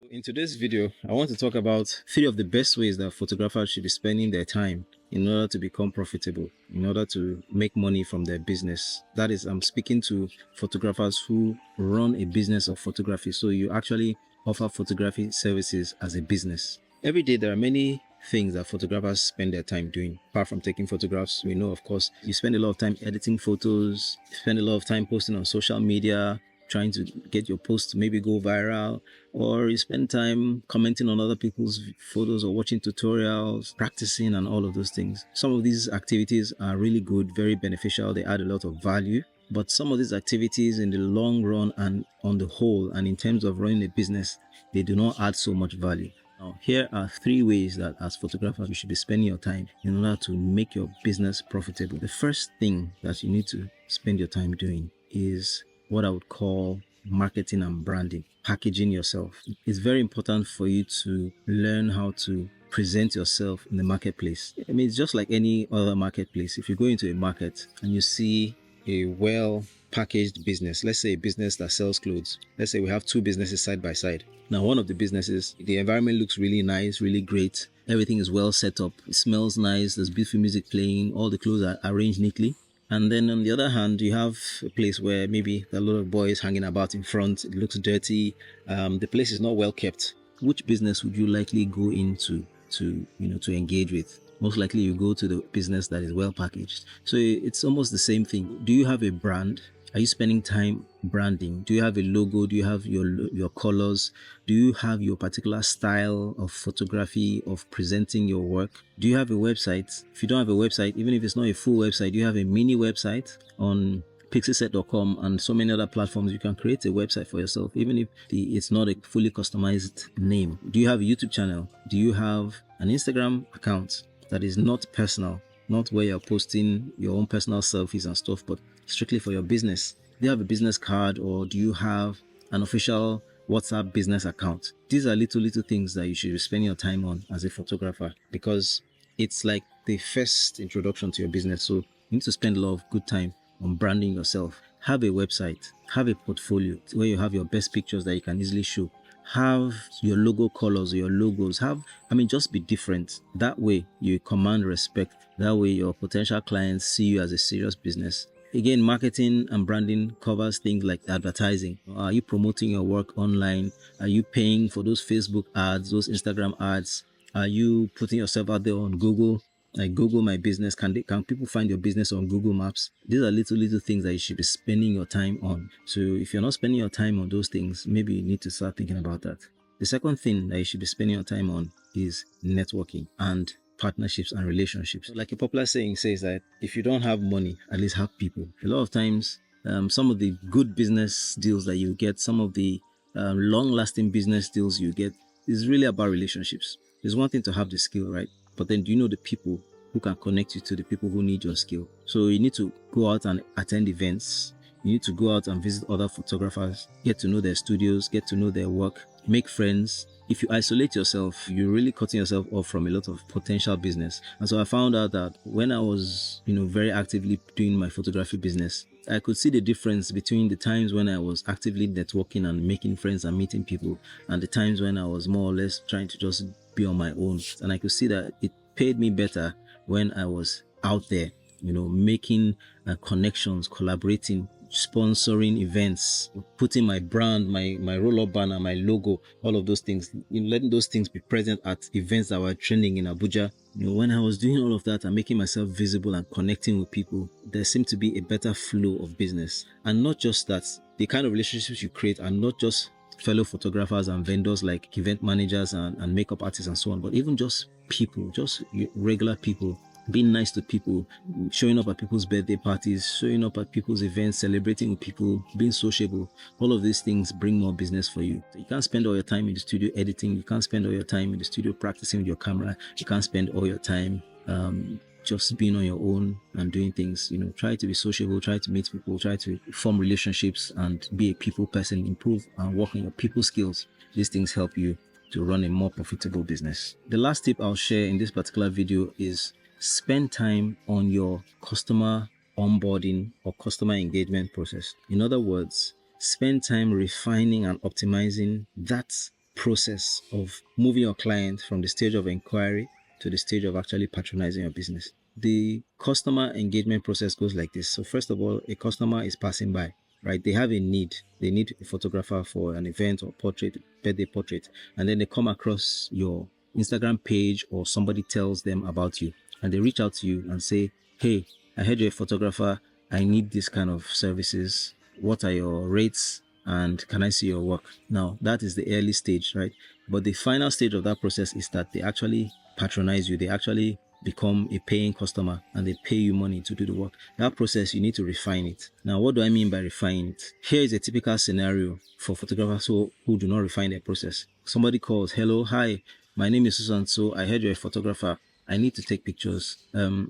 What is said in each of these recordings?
In today's video, I want to talk about 3 of the best ways that photographers should be spending their time in order to become profitable, in order to make money from their business. That is, I'm speaking to photographers who run a business of photography. So you actually offer photography services as a business. Every day, there are many things that photographers spend their time doing. Apart from taking photographs, we know, of course, you spend a lot of time editing photos, you spend a lot of time posting on social media, trying to get your post to maybe go viral, or you spend time commenting on other people's photos or watching tutorials, practicing, and all of those things. Some of these activities are really good, very beneficial. They add a lot of value. But some of these activities in the long run and on the whole, and in terms of running a business, they do not add so much value. Now, here are 3 ways that as photographers, you should be spending your time in order to make your business profitable. The first thing that you need to spend your time doing is what I would call marketing and branding, packaging yourself. It's very important for you to learn how to present yourself in the marketplace. I mean, it's just like any other marketplace. If you go into a market and you see a well packaged business, let's say a business that sells clothes. Let's say we have 2 businesses side by side. Now, one of the businesses, the environment looks really nice, really great. Everything is well set up. It smells nice. There's beautiful music playing. All the clothes are arranged neatly. And then on the other hand, you have a place where maybe there are a lot of boys hanging about in front. It looks dirty. The place is not well kept. Which business would you likely go into to engage with? Most likely you go to the business that is well packaged. So it's almost the same thing. Do you have a brand? Are you spending time branding? Do you have a logo? Do you have your colors? Do you have your particular style of photography, of presenting your work? Do you have a website? If you don't have a website, even if it's not a full website, do you have a mini website on pixelset.com and so many other platforms? You can create a website for yourself, even if it's not a fully customized name. Do you have a YouTube channel? Do you have an Instagram account that is not personal, not where you're posting your own personal selfies and stuff, but strictly for your business? Do you have a business card, or do you have an official WhatsApp business account? These are little things that you should spend your time on as a photographer, because it's like the first introduction to your business. So you need to spend a lot of good time on branding yourself. Have a website, have a portfolio where you have your best pictures that you can easily show. Have your logo colors, your logos. Just be different. That way you command respect. That way your potential clients see you as a serious business. Again, marketing and branding covers things like advertising. Are you promoting your work online? Are you paying for those Facebook ads, those Instagram ads? Are you putting yourself out there on Google? Like Google My Business. Can people find your business on Google Maps? These are little things that you should be spending your time on. So if you're not spending your time on those things, maybe you need to start thinking about that. The second thing that you should be spending your time on is networking and partnerships and relationships. Like a popular saying says that if you don't have money, at least have people. A lot of times, some of the good business deals that you get, some of the long-lasting business deals you get, is really about relationships. It's one thing to have the skill, right? But then do you know the people who can connect you to the people who need your skill? So you need to go out and attend events. You need to go out and visit other photographers, get to know their studios, get to know their work, make friends. If you isolate yourself, you're really cutting yourself off from a lot of potential business. And so I found out that when I was, very actively doing my photography business, I could see the difference between the times when I was actively networking and making friends and meeting people, and the times when I was more or less trying to just be on my own. And I could see that it paid me better when I was out there, making connections, collaborating, sponsoring events, putting my brand, my roll-up banner, my logo, all of those things, letting those things be present at events that were trending in Abuja. When I was doing all of that and making myself visible and connecting with people, there seemed to be a better flow of business. And not just that, the kind of relationships you create are not just fellow photographers and vendors like event managers and makeup artists and so on, but even just people, just regular people, being nice to people, showing up at people's birthday parties, showing up at people's events, celebrating with people, being sociable. All of these things bring more business for you. You can't spend all your time in the studio editing. You can't spend all your time in the studio practicing with your camera. You can't spend all your time just being on your own and doing things. Try to be sociable, try to meet people, try to form relationships and be a people person, improve and work on your people skills. These things help you to run a more profitable business. The last tip I'll share in this particular video is spend time on your customer onboarding or customer engagement process. In other words, spend time refining and optimizing that process of moving your client from the stage of inquiry to the stage of actually patronizing your business. The customer engagement process goes like this. So first of all, a customer is passing by, right? They have a need. They need a photographer for an event or portrait, birthday portrait. And then they come across your Instagram page, or somebody tells them about you, and they reach out to you and say, hey, I heard you're a photographer. I need this kind of services. What are your rates? And can I see your work? Now, that is the early stage, right? But the final stage of that process is that they actually patronize you. They actually become a paying customer and they pay you money to do the work. That process, you need to refine it. Now, what do I mean by refine it? Here is a typical scenario for photographers who do not refine their process. Somebody calls, hello, hi, my name is Susan. So I heard you're a photographer. I need to take pictures.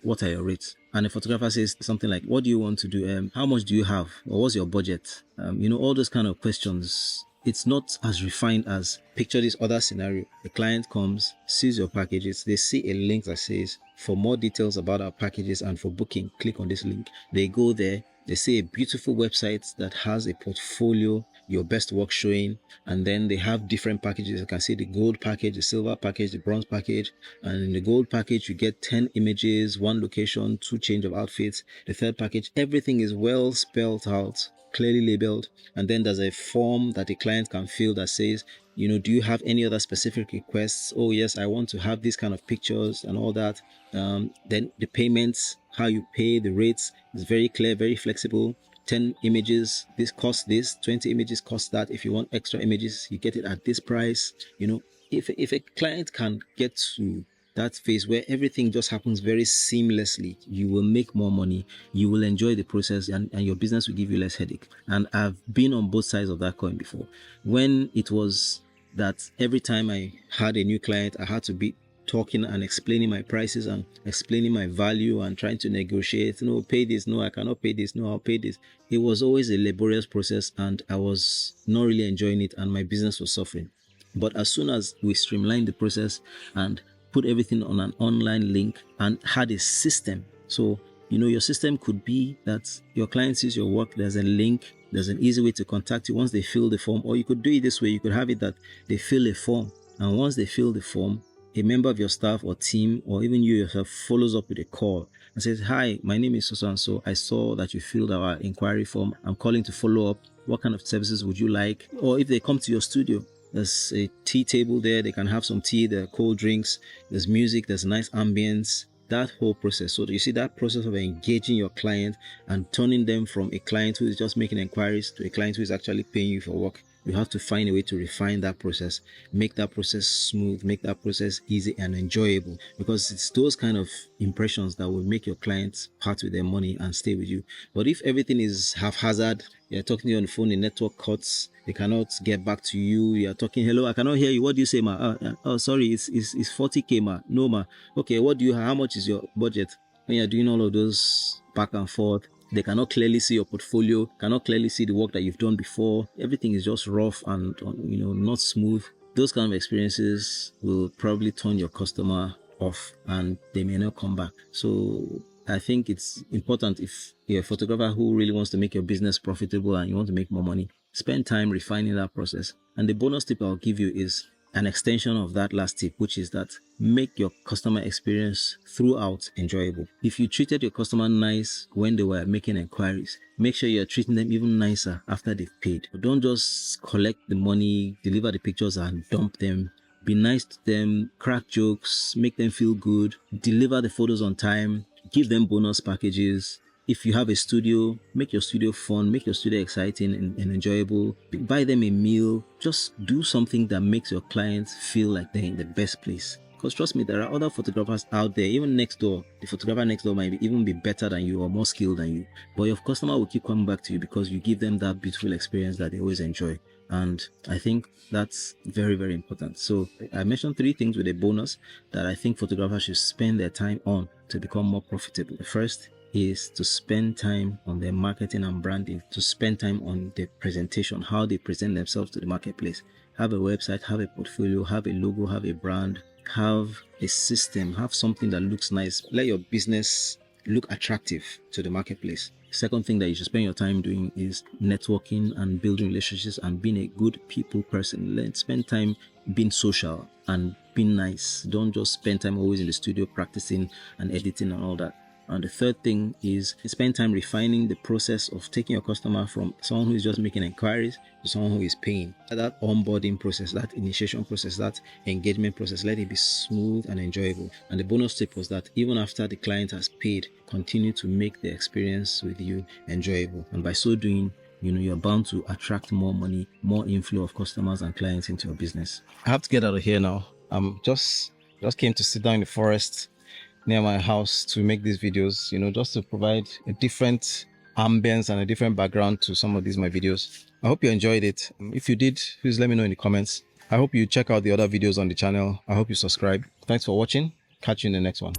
What are your rates? And the photographer says something like, what do you want to do? How much do you have? Or what's your budget? All those kind of questions. It's not as refined as, picture this other scenario. The client comes, sees your packages. They see a link that says, for more details about our packages and for booking, click on this link. They go there. They see a beautiful website that has a portfolio, your best work showing, and then they have different packages. You can see the gold package, the silver package, the bronze package. And in the gold package, you get 10 images, 1 location, 2 change of outfits. The third package, everything is well spelled out, clearly labeled. And then there's a form that the client can fill that says, do you have any other specific requests? Oh yes, I want to have this kind of pictures and all that. Then the payments, how you pay, the rates is very clear, very flexible. 10 images, this costs this, 20 images cost that. If you want extra images, you get it at this price. If a client can get to that phase where everything just happens very seamlessly, you will make more money, you will enjoy the process, and your business will give you less headache. And I've been on both sides of that coin before. When it was that every time I had a new client, I had to be talking and explaining my prices and explaining my value and trying to negotiate. No, pay this. No, I cannot pay this. No, I'll pay this. It was always a laborious process and I was not really enjoying it and my business was suffering. But as soon as we streamlined the process and put everything on an online link and had a system, so your system could be that your client sees your work, there's a link, there's an easy way to contact you once they fill the form. Or you could do it this way. You could have it that they fill a form, and once they fill the form, a member of your staff or team, or even you yourself, follows up with a call and says, hi, my name is so and so. I saw that you filled our inquiry form. I'm calling to follow up. What kind of services would you like? Or if they come to your studio, there's a tea table there. They can have some tea, there are cold drinks, there's music, there's nice ambience. That whole process. So you see that process of engaging your client and turning them from a client who is just making inquiries to a client who is actually paying you for work. You have to find a way to refine that process, make that process smooth, make that process easy and enjoyable, because it's those kind of impressions that will make your clients part with their money and stay with you. But if everything is haphazard, you're talking to you on the phone, the network cuts, they cannot get back to you, you're talking, hello, I cannot hear you, what do you say, ma? Sorry, it's 40k, ma. No, ma. Okay, what do you have? How much is your budget? When you're doing all of those back and forth, they cannot clearly see your portfolio, cannot clearly see the work that you've done before. Everything is just rough and not smooth. Those kind of experiences will probably turn your customer off and they may not come back. So I think it's important, if you're a photographer who really wants to make your business profitable and you want to make more money, spend time refining that process. And the bonus tip I'll give you is an extension of that last tip, which is that make your customer experience throughout enjoyable. If you treated your customer nice when they were making inquiries, make sure you're treating them even nicer after they've paid. Don't just collect the money, deliver the pictures and dump them. Be nice to them, crack jokes, make them feel good, deliver the photos on time, give them bonus packages. If you have a studio, make your studio fun, make your studio exciting and enjoyable. Buy them a meal. Just do something that makes your clients feel like they're in the best place. Because trust me, there are other photographers out there, even next door. The photographer next door might even be better than you or more skilled than you. But your customer will keep coming back to you because you give them that beautiful experience that they always enjoy. And I think that's very, very important. So I mentioned 3 things with a bonus that I think photographers should spend their time on to become more profitable. The first is to spend time on their marketing and branding, to spend time on their presentation, how they present themselves to the marketplace. Have a website, have a portfolio, have a logo, have a brand, have a system, have something that looks nice. Let your business look attractive to the marketplace. Second thing that you should spend your time doing is networking and building relationships and being a good people person. Spend time being social and being nice. Don't just spend time always in the studio practicing and editing and all that. And the third thing is spend time refining the process of taking your customer from someone who is just making inquiries to someone who is paying. That onboarding process, that initiation process, that engagement process, let it be smooth and enjoyable. And the bonus tip was that even after the client has paid, continue to make the experience with you enjoyable. And by so doing, you're bound to attract more money, more inflow of customers and clients into your business. I have to get out of here now. Just came to sit down in the forest near my house to make these videos, just to provide a different ambience and a different background to some of these my videos. I hope you enjoyed it. If you did, please let me know in the comments. I hope you check out the other videos on the channel. I hope you subscribe. Thanks for watching. Catch you in the next one.